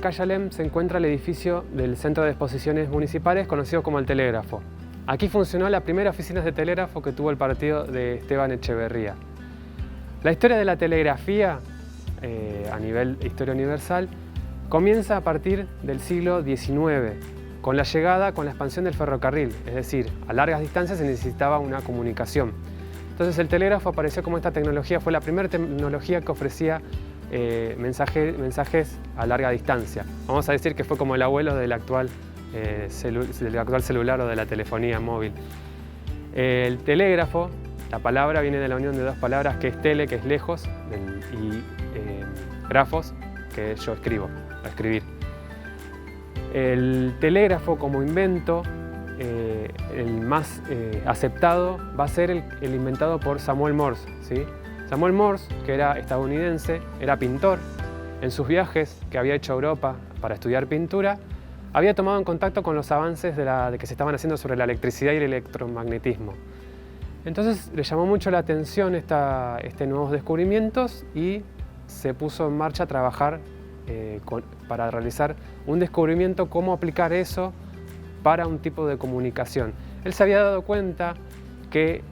calle Alem se encuentra el edificio del Centro de Exposiciones Municipales, conocido como el Telégrafo. Aquí funcionó la primera oficina de telégrafo que tuvo el partido de Esteban Echeverría. La historia de la telegrafía, a nivel historia universal, comienza a partir del siglo XIX, con la expansión del ferrocarril, es decir, a largas distancias se necesitaba una comunicación. Entonces el telégrafo apareció como esta tecnología, fue la primera tecnología que ofrecía mensajes a larga distancia. Vamos a decir que fue como el abuelo del actual celular o de la telefonía móvil. El telégrafo, la palabra viene de la unión de dos palabras, que es tele, que es lejos, y grafos, que yo escribo, a escribir. El telégrafo como invento, el más aceptado, va a ser el inventado por Samuel Morse, ¿sí? Samuel Morse, que era estadounidense, era pintor. En sus viajes que había hecho a Europa para estudiar pintura, había tomado en contacto con los avances de que se estaban haciendo sobre la electricidad y el electromagnetismo. Entonces le llamó mucho la atención estos nuevos descubrimientos y se puso en marcha a trabajar para realizar un descubrimiento, cómo aplicar eso para un tipo de comunicación. Él se había dado cuenta que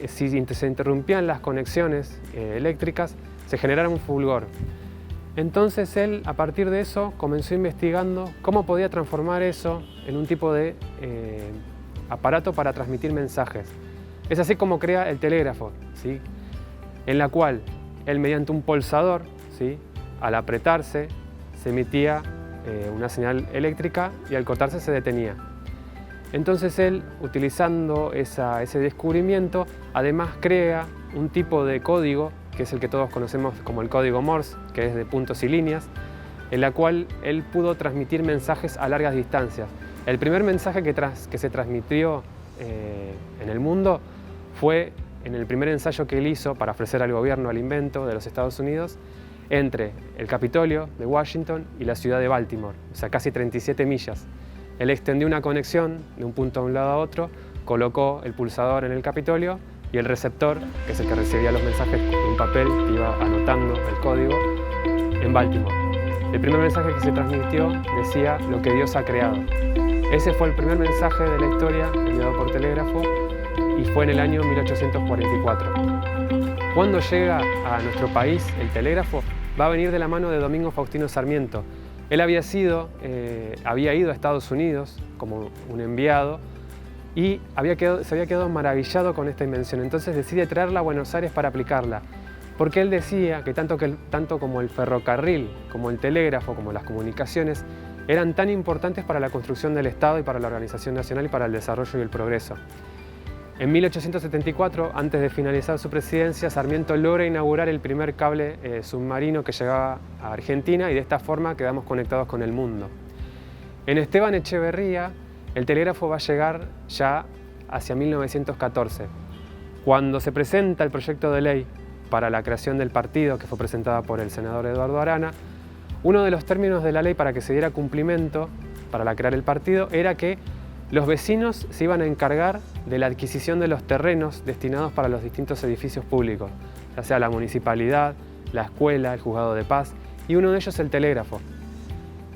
si se interrumpían las conexiones eléctricas, se generara un fulgor. Entonces él, a partir de eso, comenzó investigando cómo podía transformar eso en un tipo de aparato para transmitir mensajes. Es así como crea el telégrafo, ¿sí? En la cual él, mediante un pulsador, ¿sí?, al apretarse, se emitía una señal eléctrica y al cortarse se detenía. Entonces él, utilizando ese descubrimiento, además crea un tipo de código, que es el que todos conocemos como el código Morse, que es de puntos y líneas, en la cual él pudo transmitir mensajes a largas distancias. El primer mensaje que se transmitió en el mundo fue en el primer ensayo que él hizo para ofrecer al gobierno el invento de los Estados Unidos, entre el Capitolio de Washington y la ciudad de Baltimore, o sea, casi 37 millas. Él extendió una conexión de un punto de un lado a otro, colocó el pulsador en el Capitolio y el receptor, que es el que recibía los mensajes en un papel que iba anotando el código, en Baltimore. El primer mensaje que se transmitió decía lo que Dios ha creado. Ese fue el primer mensaje de la historia enviado por telégrafo y fue en el año 1844. Cuando llega a nuestro país el telégrafo, va a venir de la mano de Domingo Faustino Sarmiento. Él había ido a Estados Unidos como un enviado y se había quedado maravillado con esta invención. Entonces decide traerla a Buenos Aires para aplicarla. Porque él decía que tanto como el ferrocarril, como el telégrafo, como las comunicaciones, eran tan importantes para la construcción del Estado y para la organización nacional y para el desarrollo y el progreso. En 1874, antes de finalizar su presidencia, Sarmiento logra inaugurar el primer cable submarino que llegaba a Argentina y de esta forma quedamos conectados con el mundo. En Esteban Echeverría, el telégrafo va a llegar ya hacia 1914, cuando se presenta el proyecto de ley para la creación del partido, que fue presentada por el senador Eduardo Arana. Uno de los términos de la ley para que se diera cumplimiento para crear el partido era que los vecinos se iban a encargar de la adquisición de los terrenos destinados para los distintos edificios públicos, ya sea la municipalidad, la escuela, el juzgado de paz, y uno de ellos el telégrafo.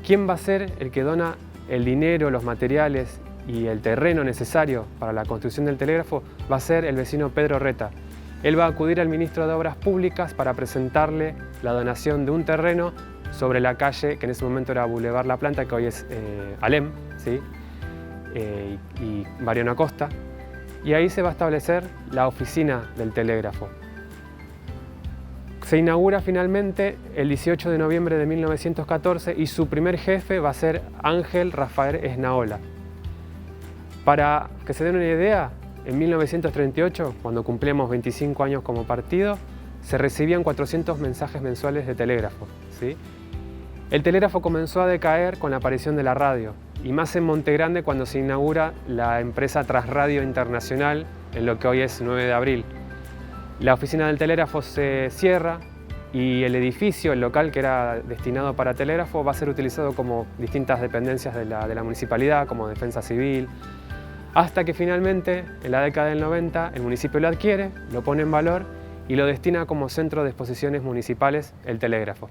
¿Quién va a ser el que dona el dinero, los materiales y el terreno necesario para la construcción del telégrafo? Va a ser el vecino Pedro Reta. Él va a acudir al ministro de Obras Públicas para presentarle la donación de un terreno sobre la calle, que en ese momento era Boulevard La Planta, que hoy es Alem, ¿sí?, y Mariano Acosta, y ahí se va a establecer la oficina del telégrafo. Se inaugura finalmente el 18 de noviembre de 1914 y su primer jefe va a ser Ángel Rafael Esnaola. Para que se den una idea, en 1938, cuando cumplíamos 25 años como partido, se recibían 400 mensajes mensuales de telégrafo, ¿sí? El telégrafo comenzó a decaer con la aparición de la radio, y más en Monte Grande cuando se inaugura la empresa Trasradio Internacional, en lo que hoy es 9 de abril. La oficina del telégrafo se cierra y el edificio, el local que era destinado para telégrafo, va a ser utilizado como distintas dependencias de la municipalidad, como defensa civil, hasta que finalmente, en la década del 90, el municipio lo adquiere, lo pone en valor y lo destina como centro de exposiciones municipales, el telégrafo.